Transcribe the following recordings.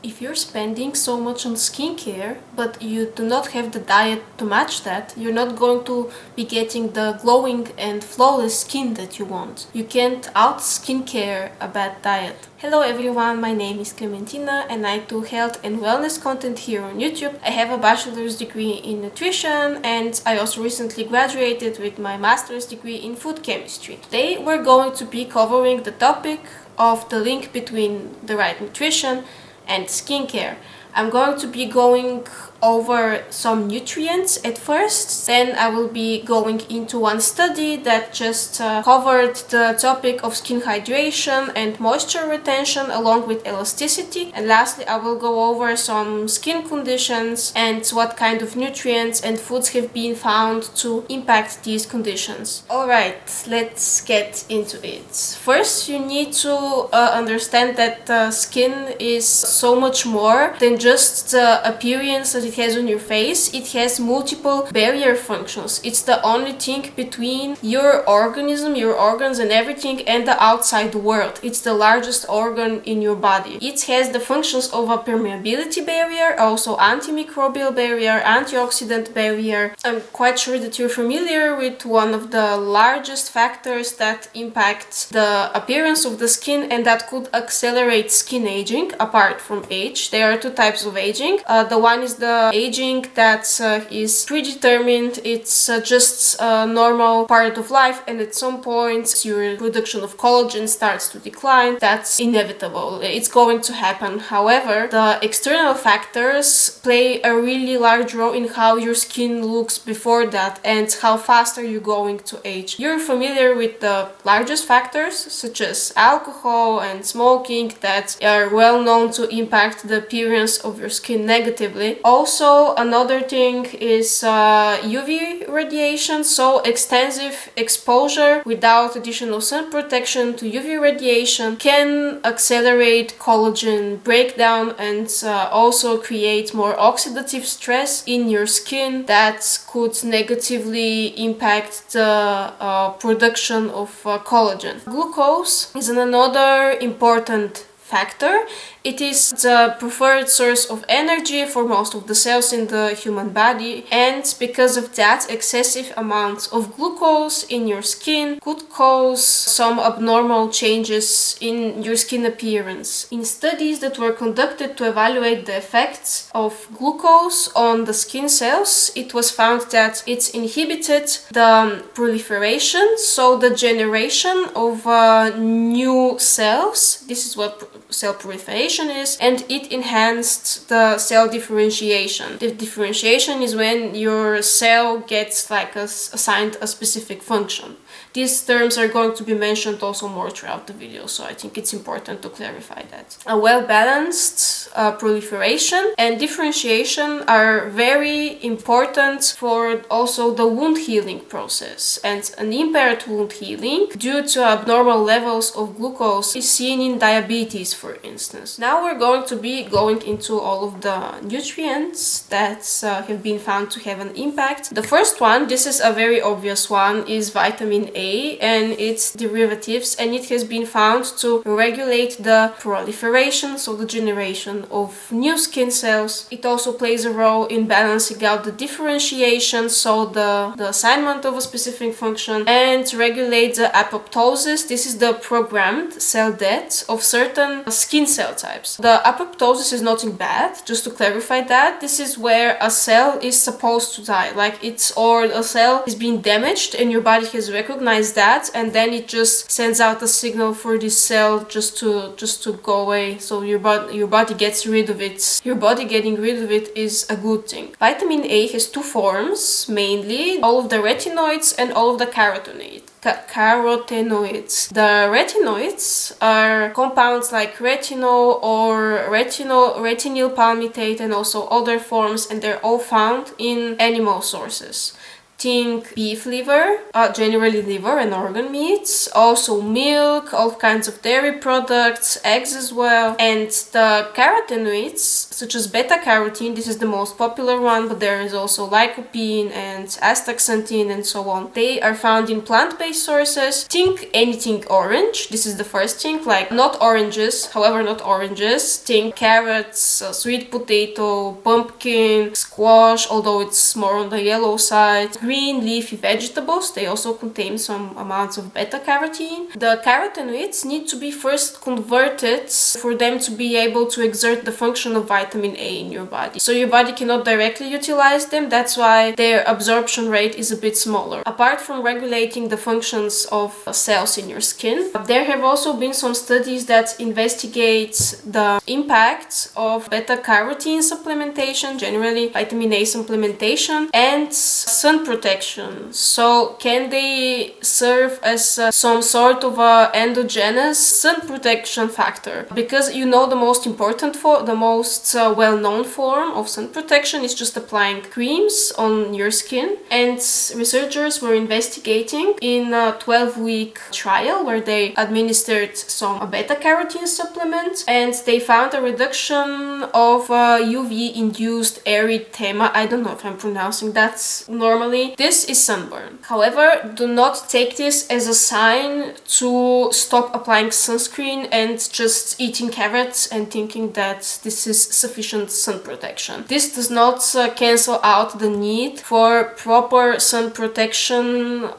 If you're spending so much on skincare, but you do not have the diet to match that, you're not going to be getting the glowing and flawless skin that you want. You can't out skincare a bad diet. Hello everyone, my name is Clementina and I do health and wellness content here on YouTube. I have a bachelor's degree in nutrition and I also recently graduated with my master's degree in food chemistry. Today we're going to be covering the topic of the link between the right nutrition and skincare. I'm going to be going over some nutrients at first, then I will be going into one study that just covered the topic of skin hydration and moisture retention along with elasticity, and lastly I will go over some skin conditions and what kind of nutrients and foods have been found to impact these conditions. Alright, let's get into it. First, you need to understand that skin is so much more than just the appearance that it has on your face. It has multiple barrier functions. It's the only thing between your organism, your organs and everything and the outside world. It's the largest organ in your body. It has the functions of a permeability barrier, also antimicrobial barrier, antioxidant barrier. I'm quite sure that you're familiar with one of the largest factors that impact the appearance of the skin and that could accelerate skin aging. Apart from age, there are two types of aging. The one is the aging that is predetermined. It's just a normal part of life, and at some point your production of collagen starts to decline. That's inevitable. It's going to happen. However, the external factors play a really large role in how your skin looks before that and how fast are you going to age. You're familiar with the largest factors such as alcohol and smoking that are well known to impact the appearance of your skin negatively. Also, another thing is UV radiation. So extensive exposure without additional sun protection to UV radiation can accelerate collagen breakdown and also create more oxidative stress in your skin that could negatively impact the production of collagen. Glucose is another important factor. It is the preferred source of energy for most of the cells in the human body, and because of that, excessive amounts of glucose in your skin could cause some abnormal changes in your skin appearance. In studies that were conducted to evaluate the effects of glucose on the skin cells, it was found that it inhibited the proliferation, so the generation of new cells. This is what cell proliferation is, and it enhanced the cell differentiation. The differentiation is when your cell gets assigned a specific function. These terms are going to be mentioned also more throughout the video, so I think it's important to clarify that. A well-balanced proliferation and differentiation are very important for also the wound healing process, and an impaired wound healing due to abnormal levels of glucose is seen in diabetes, for instance. Now we're going to be going into all of the nutrients that have been found to have an impact. The first one, this is a very obvious one, is vitamin A and its derivatives, and it has been found to regulate the proliferation, so the generation of new skin cells. It also plays a role in balancing out the differentiation, so the assignment of a specific function, and regulate the apoptosis. This is the programmed cell death of certain skin cell types. The apoptosis is nothing bad, just to clarify that. This is where a cell is supposed to die, or a cell is being damaged and your body has recognized that, and then it just sends out a signal for this cell just to go away, so your body gets rid of it. Your body getting rid of it is a good thing. Vitamin A has two forms mainly, all of the retinoids and all of the carotenoids. The retinoids are compounds like retinol or retinyl palmitate and also other forms, and they're all found in animal sources. Think beef liver, generally liver and organ meats, also milk, all kinds of dairy products, eggs as well. And the carotenoids such as beta-carotene. This is the most popular one, but there is also lycopene and astaxanthin and so on. They are found in plant-based sources. Think anything orange. This is the first thing, like not oranges, however not oranges. Think carrots, sweet potato, pumpkin, squash, although it's more on the yellow side. Green leafy vegetables, they also contain some amounts of beta-carotene. The carotenoids need to be first converted for them to be able to exert the function of vitamin A in your body. So your body cannot directly utilize them, that's why their absorption rate is a bit smaller. Apart from regulating the functions of cells in your skin, there have also been some studies that investigate the impact of beta-carotene supplementation, generally vitamin A supplementation, and sun protection. So can they serve as some sort of a endogenous sun protection factor? Because you know the most important well-known form of sun protection is just applying creams on your skin, and researchers were investigating in a 12-week trial where they administered some beta-carotene supplement, and they found a reduction of UV-induced erythema. I don't know if I'm pronouncing that normally. This is sunburn. However, do not take this as a sign to stop applying sunscreen and just eating carrots and thinking that this is sufficient sun protection. This does not cancel out the need for proper sun protection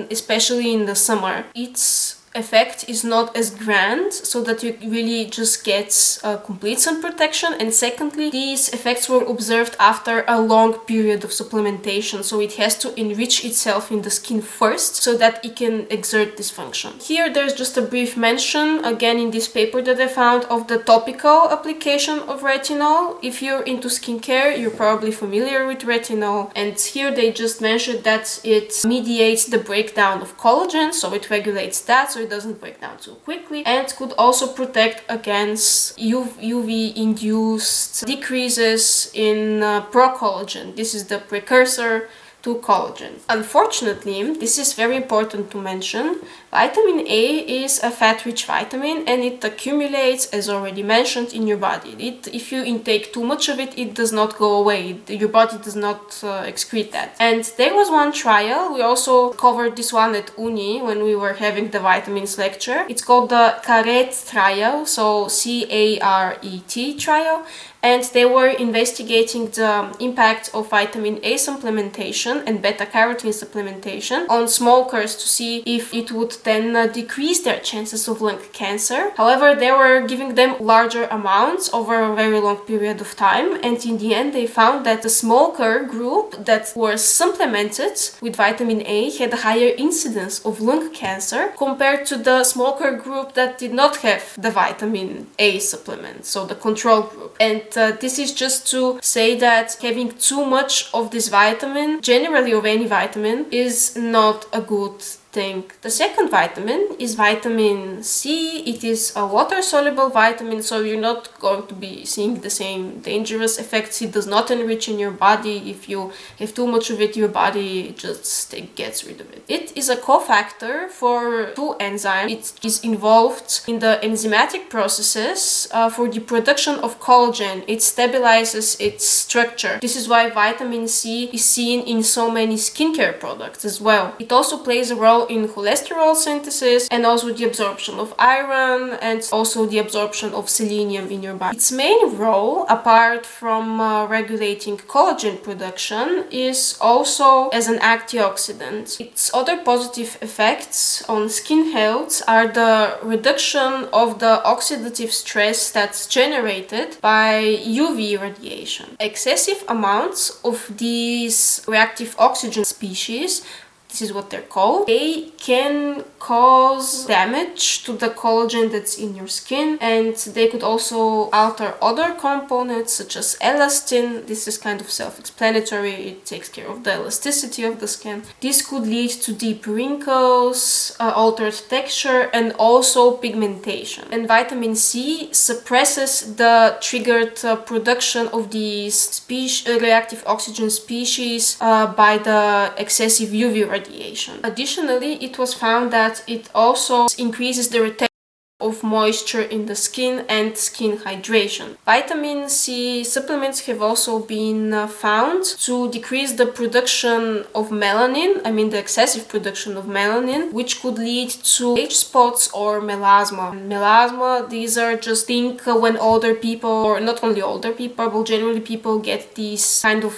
especially in the summer. It's effect is not as grand, so that you really just get complete sun protection. And secondly, these effects were observed after a long period of supplementation, so it has to enrich itself in the skin first so that it can exert this function. Here there's just a brief mention again in this paper that I found of the topical application of retinol. If you're into skincare, you're probably familiar with retinol, and here they just mentioned that it mediates the breakdown of collagen, so it regulates that so it doesn't break down too quickly, and could also protect against UV-induced decreases in procollagen. This is the precursor to collagen. Unfortunately, this is very important to mention, vitamin A is a fat-rich vitamin and it accumulates, as already mentioned, in your body. If you intake too much of it, it does not go away. Your body does not excrete that. And there was one trial, we also covered this one at uni when we were having the vitamins lecture. It's called the CARET trial, so CARET trial. And they were investigating the impact of vitamin A supplementation and beta-carotene supplementation on smokers to see if it would then decrease their chances of lung cancer. However, they were giving them larger amounts over a very long period of time, and in the end they found that the smoker group that was supplemented with vitamin A had a higher incidence of lung cancer compared to the smoker group that did not have the vitamin A supplement, so the control group. And this is just to say that having too much of this vitamin, generally of any vitamin, is not a good thing. The second vitamin is vitamin C. It is a water-soluble vitamin, so you're not going to be seeing the same dangerous effects. It does not enrich in your body. If you have too much of it, your body just gets rid of it. It is a cofactor for two enzymes. It is involved in the enzymatic processes for the production of collagen. It stabilizes its structure. This is why vitamin C is seen in so many skincare products as well. It also plays a role in cholesterol synthesis and also the absorption of iron and also the absorption of selenium in your body. Its main role, apart from regulating collagen production, is also as an antioxidant. Its other positive effects on skin health are the reduction of the oxidative stress that's generated by UV radiation. Excessive amounts of these reactive oxygen species, this is what they're called, they can cause damage to the collagen that's in your skin, and they could also alter other components such as elastin. This is kind of self-explanatory. It takes care of the elasticity of the skin. This could lead to deep wrinkles, altered texture, and also pigmentation. And vitamin C suppresses the triggered production of these reactive oxygen species by the excessive UV radiation. Additionally, it was found that it also increases the retention of moisture in the skin and skin hydration. Vitamin C supplements have also been found to decrease the production of melanin, I mean the excessive production of melanin, which could lead to age spots or melasma. And melasma, these are just think when older people, or not only older people, but generally people get these kind of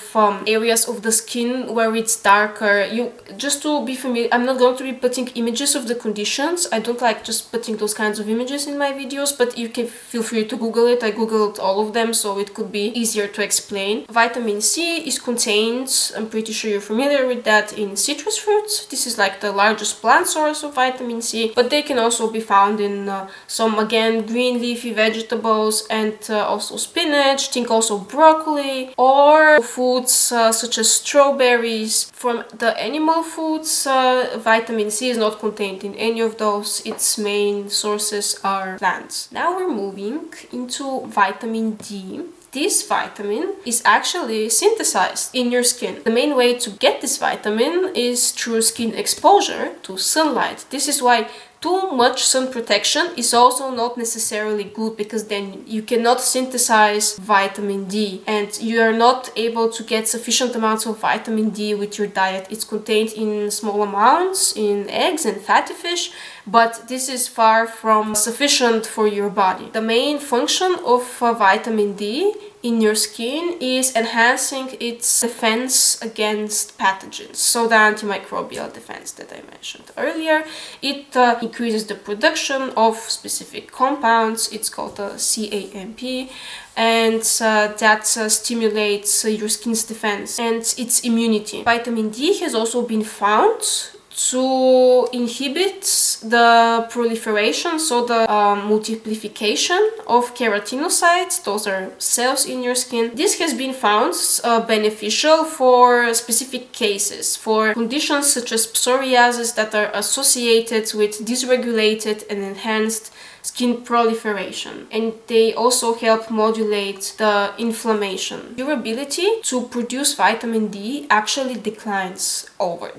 areas of the skin where it's darker. You just to be familiar, I'm not going to be putting images of the conditions. I don't like just putting those kinds of images in my videos, but you can feel free to Google it. I googled all of them, so it could be easier to explain. Vitamin C is contained, I'm pretty sure you're familiar with that, in citrus fruits. This is like the largest plant source of vitamin C, but they can also be found in some, again, green leafy vegetables and also spinach. Think also broccoli, or foods such as strawberries. From the animal foods, vitamin C is not contained in any of those. Its main sources are plants. Now we're moving into vitamin D. This vitamin is actually synthesized in your skin. The main way to get this vitamin is through skin exposure to sunlight. This is why too much sun protection is also not necessarily good, because then you cannot synthesize vitamin D and you are not able to get sufficient amounts of vitamin D with your diet. It's contained in small amounts in eggs and fatty fish, but this is far from sufficient for your body. The main function of vitamin D in your skin is enhancing its defense against pathogens. So the antimicrobial defense that I mentioned earlier. It increases the production of specific compounds. It's called the CAMP, and that stimulates your skin's defense and its immunity. Vitamin D has also been found to inhibit the proliferation, so the multiplication of keratinocytes. Those are cells in your skin. This has been found beneficial for specific cases, for conditions such as psoriasis that are associated with dysregulated and enhanced skin proliferation, and they also help modulate the inflammation. Your ability to produce vitamin D actually declines over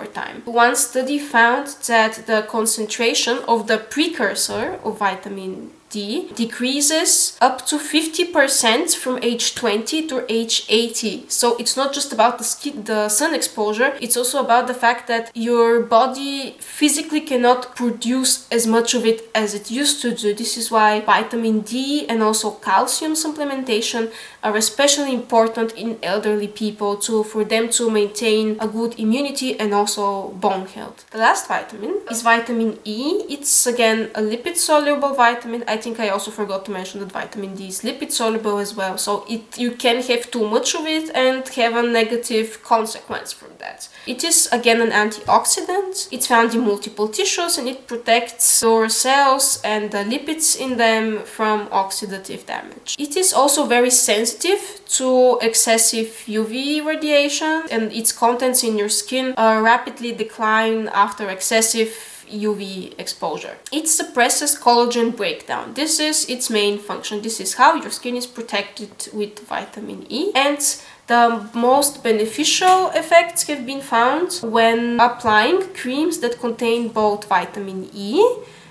time. One study found that the concentration of the precursor of vitamin D decreases up to 50% from age 20 to age 80. So it's not just about the sun exposure, it's also about the fact that your body physically cannot produce as much of it as it used to do. This is why vitamin D and also calcium supplementation are especially important in elderly people for them to maintain a good immunity and also bone health. The last vitamin is vitamin E. It's again a lipid soluble vitamin. I think I also forgot to mention that vitamin D is lipid soluble as well, so you can have too much of it and have a negative consequence from that. It is again an antioxidant. It's found in multiple tissues and it protects your cells and the lipids in them from oxidative damage. It is also very sensitive to excessive UV radiation, and its contents in your skin rapidly decline after excessive UV exposure. It suppresses collagen breakdown. This is its main function. This is how your skin is protected with vitamin E, and the most beneficial effects have been found when applying creams that contain both vitamin E.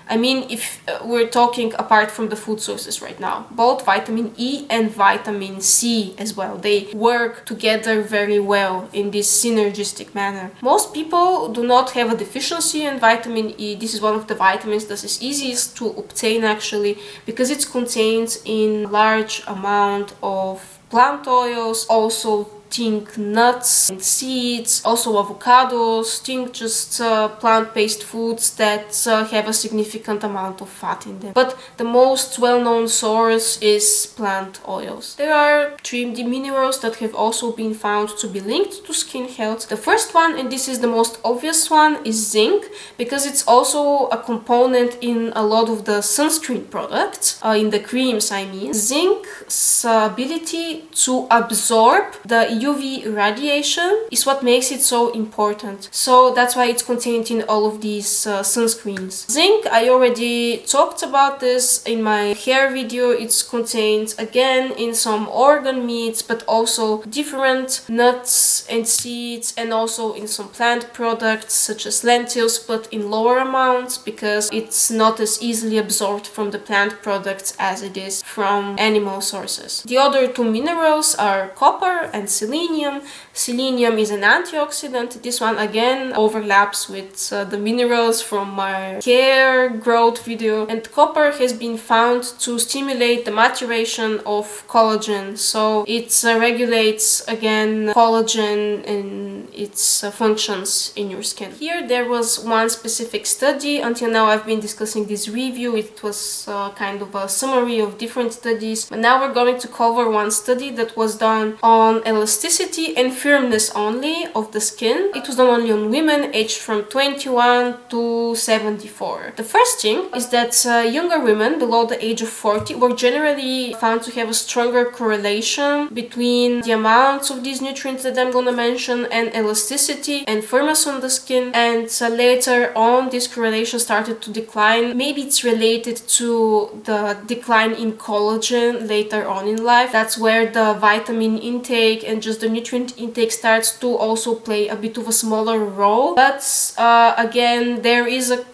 I mean, if we're talking apart from the food sources right now, both vitamin E and vitamin C as well, they work together very well in this synergistic manner. Most people do not have a deficiency in vitamin E. This is one of the vitamins that is easiest to obtain actually, because it's contained in large amount of plant oils, also think nuts and seeds, also avocados, think just plant-based foods that have a significant amount of fat in them. But the most well-known source is plant oils. There are 3 minerals that have also been found to be linked to skin health. The first one, and this is the most obvious one, is zinc, because it's also a component in a lot of the sunscreen products, in the creams I mean. Zinc's ability to absorb the UV radiation is what makes it so important. So that's why it's contained in all of these sunscreens. Zinc, I already talked about this in my hair video. It's contained again in some organ meats, but also different nuts and seeds, and also in some plant products such as lentils, but in lower amounts because it's not as easily absorbed from the plant products as it is from animal sources. The other two minerals are copper and selenium. Selenium is an antioxidant. This one again overlaps with the minerals from my hair growth video. And copper has been found to stimulate the maturation of collagen. So it regulates again collagen and its functions in your skin. Here there was one specific study. Until now I've been discussing this review. It was kind of a summary of different studies. But now we're going to cover one study that was done on elasticity and firmness only of the skin. It was done only on women aged from 21 to 74. The first thing is that younger women below the age of 40 were generally found to have a stronger correlation between the amounts of these nutrients that I'm gonna mention and elasticity and firmness on the skin. And later on this correlation started to decline. Maybe it's related to the decline in collagen later on in life. That's where the vitamin intake and just the nutrient intake starts to also play a bit of a smaller role. But again, there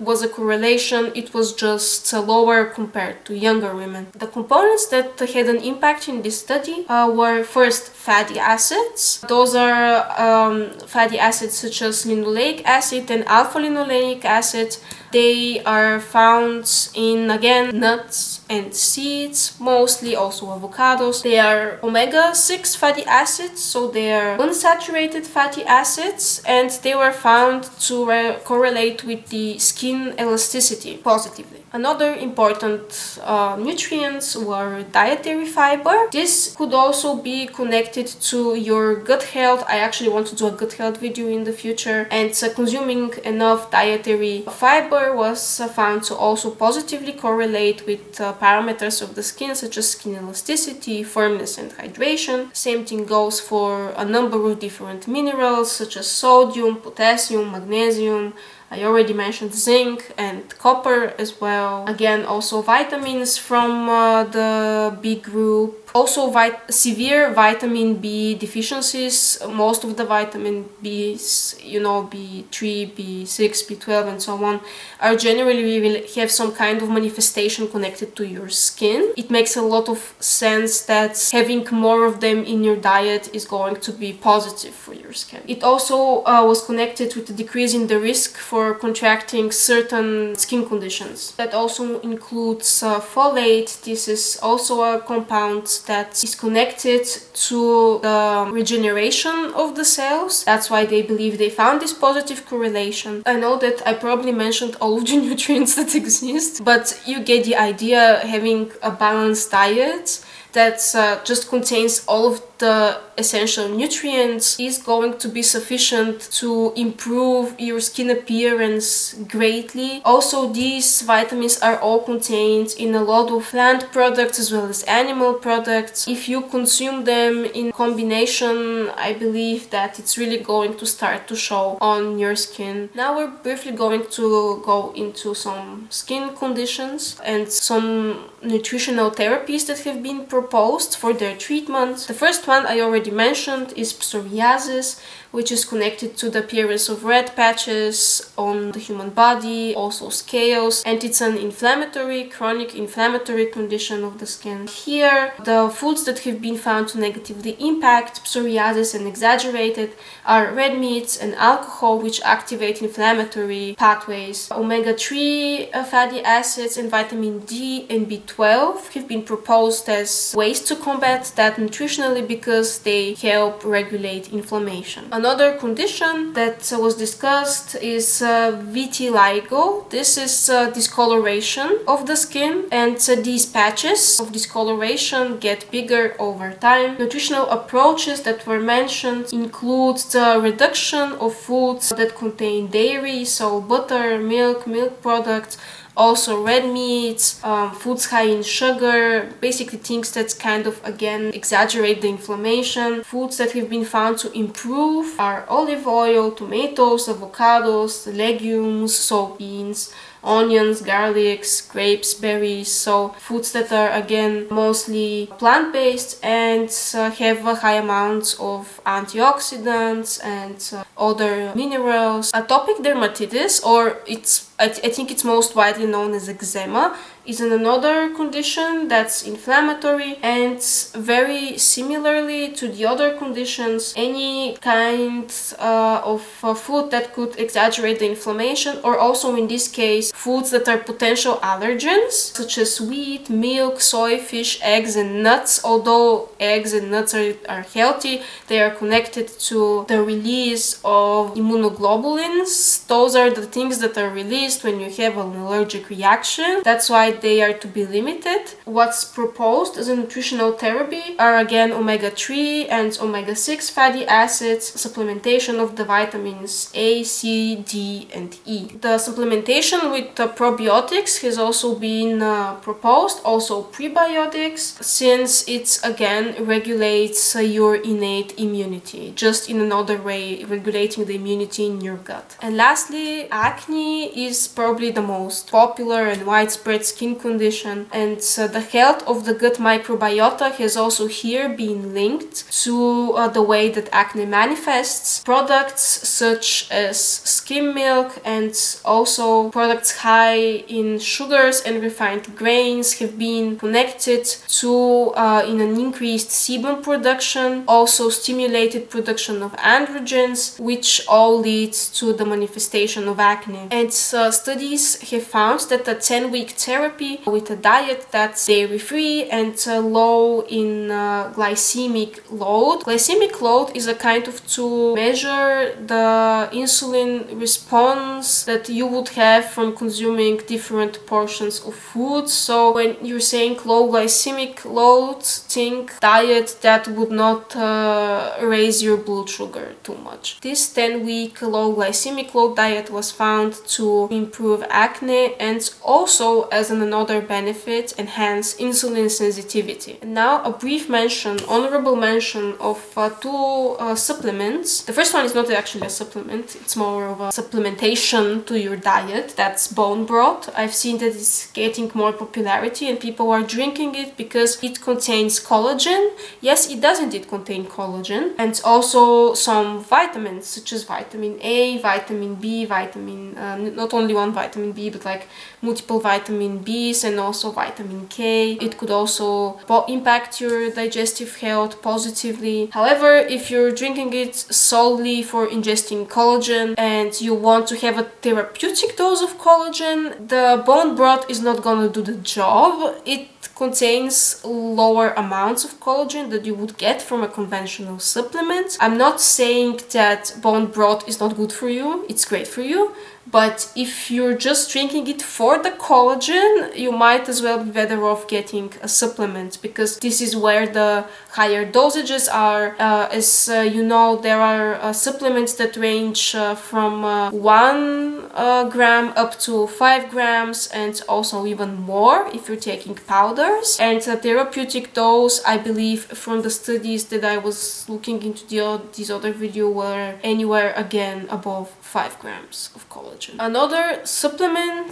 was a correlation. It was just lower compared to younger women. The components that had an impact in this study were first fatty acids. Those are fatty acids such as linoleic acid and alpha-linoleic acid. They are found in, again, nuts and seeds, mostly also avocados. They are omega-6 fatty acids, so they are unsaturated fatty acids, and they were found to correlate with the skin elasticity positively. Another important nutrients were dietary fiber. This could also be connected to your gut health. I actually want to do a gut health video in the future, and consuming enough dietary fiber was found to also positively correlate with parameters of the skin such as skin elasticity, firmness and hydration. Same thing goes for a number of different minerals such as sodium, potassium, magnesium. I already mentioned zinc and copper as well. Again, also vitamins from the B group. Also severe vitamin B deficiencies. Most of the vitamin B's, B3, B6, B12 and so on, are generally will have some kind of manifestation connected to your skin. It makes a lot of sense that having more of them in your diet is going to be positive for your skin. It also was connected with the decrease in the risk for contracting certain skin conditions. That also includes folate. This is also a compound that is connected to the regeneration of the cells. That's why they believe they found this positive correlation. I know that I probably mentioned all of the nutrients that exist, but you get the idea. Having a balanced diet that just contains all of the essential nutrients is going to be sufficient to improve your skin appearance greatly. Also, these vitamins are all contained in a lot of plant products as well as animal products. If you consume them in combination, I believe that it's really going to start to show on your skin. Now we're briefly going to go into some skin conditions and some nutritional therapies that have been proposed for their treatment. The first one I already mentioned is psoriasis, which is connected to the appearance of red patches on the human body, also scales, and it's an chronic inflammatory condition of the skin. Here, the foods that have been found to negatively impact psoriasis and exaggerated are red meats and alcohol, which activate inflammatory pathways. Omega-3 fatty acids and vitamin D and B12 have been proposed as ways to combat that nutritionally because they help regulate inflammation. Another condition that was discussed is vitiligo. This is discoloration of the skin, and these patches of discoloration get bigger over time. Nutritional approaches that were mentioned include the reduction of foods that contain dairy, so butter, milk products, Also red meats, foods high in sugar, basically things that kind of again exaggerate the inflammation. Foods that have been found to improve are olive oil, tomatoes, avocados, legumes, soybeans, onions, garlics, grapes, berries, so foods that are again mostly plant-based and have high amounts of antioxidants and other minerals. Atopic dermatitis, or I think it's most widely known as eczema, is another condition that's inflammatory, and very similarly to the other conditions, any kind of food that could exaggerate the inflammation, or also in this case foods that are potential allergens such as wheat, milk, soy, fish, eggs and nuts. Although eggs and nuts are healthy, they are connected to the release of immunoglobulins. Those are the things that are released when you have an allergic reaction. That's why they are to be limited. What's proposed as a nutritional therapy are again omega-3 and omega-6 fatty acids, supplementation of the vitamins A, C, D and E. The supplementation with probiotics has also been proposed, also prebiotics, since it again regulates your innate immunity, just in another way, regulating the immunity in your gut. And lastly, acne is probably the most popular and widespread skin condition, and the health of the gut microbiota has also here been linked to the way that acne manifests. Products such as skim milk and also products high in sugars and refined grains have been connected to in an increased sebum production, also stimulated production of androgens, which all leads to the manifestation of acne. And studies have found that a 10-week therapy with a diet that's dairy-free and low in glycemic load. Glycemic load is a kind of to measure the insulin response that you would have from consuming different portions of food. So when you're saying low glycemic load, think diet that would not raise your blood sugar too much. This 10-week low glycemic load diet was found to improve acne and also, as another benefit, enhance insulin sensitivity. And now a brief mention, honorable mention of two supplements. The first one is not actually a supplement, it's more of a supplementation to your diet. That's bone broth. I've seen that it's getting more popularity and people are drinking it because it contains collagen. Yes, it does indeed contain collagen, and also some vitamins such as vitamin A, vitamin B, not only one vitamin B, but like multiple vitamin Bs and also vitamin K. It could also impact your digestive health positively. However, if you're drinking it solely for ingesting collagen and you want to have a therapeutic dose of collagen, the bone broth is not gonna do the job. It contains lower amounts of collagen that you would get from a conventional supplement. I'm not saying that bone broth is not good for you, it's great for you, but if you're just drinking it for the collagen, you might as well be better off getting a supplement, because this is where the higher dosages are. As you know, there are supplements that range from 1 gram up to 5 grams and also even more if you're taking powders. And a therapeutic dose, I believe from the studies that I was looking into this other video, were anywhere again above 5 grams of collagen. Another supplement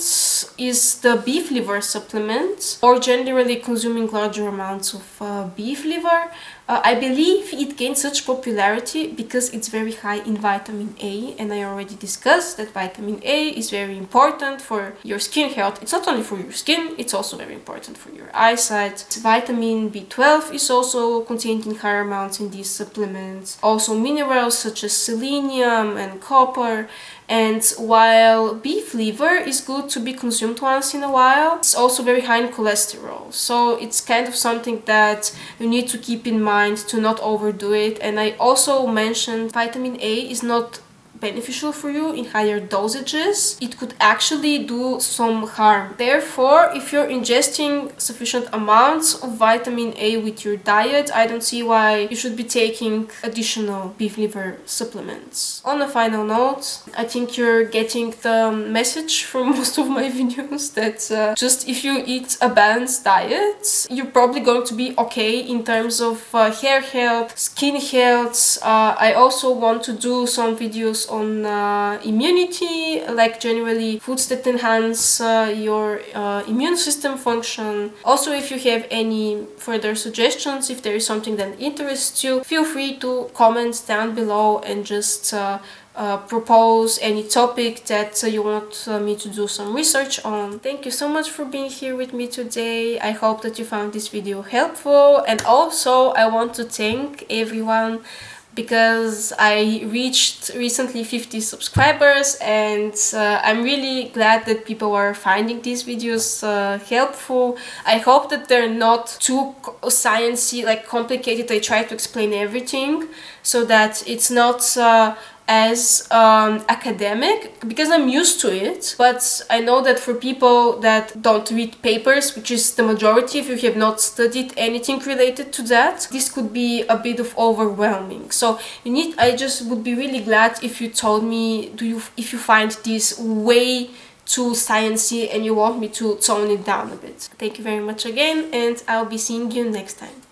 is the beef liver supplement, or generally consuming larger amounts of beef liver. I believe it gained such popularity because it's very high in vitamin A, and I already discussed that vitamin A is very important for your skin health. It's not only for your skin, it's also very important for your eyesight. Vitamin B12 is also contained in higher amounts in these supplements. Also minerals such as selenium and copper. And while beef liver is good to be consumed once in a while, it's also very high in cholesterol. So it's kind of something that you need to keep in mind to not overdo it. And I also mentioned vitamin A is not beneficial for you in higher dosages, it could actually do some harm. Therefore, if you're ingesting sufficient amounts of vitamin A with your diet, I don't see why you should be taking additional beef liver supplements. On a final note, I think you're getting the message from most of my videos that just if you eat a balanced diet, you're probably going to be okay in terms of hair health, skin health. I also want to do some videos on immunity, like generally foods that enhance your immune system function. Also, if you have any further suggestions, if there is something that interests you, feel free to comment down below and just propose any topic that you want me to do some research on. Thank you so much for being here with me today. I hope that you found this video helpful, and also I want to thank everyone because I reached recently 50 subscribers, and I'm really glad that people are finding these videos helpful. I hope that they're not too sciencey, like complicated. I try to explain everything so that it's not as academic, because I'm used to it, but I know that for people that don't read papers, which is the majority if you have not studied anything related to that, this could be a bit of overwhelming. So I just would be really glad if you told me if you find this way too sciencey and you want me to tone it down a bit. Thank you very much again, and I'll be seeing you next time.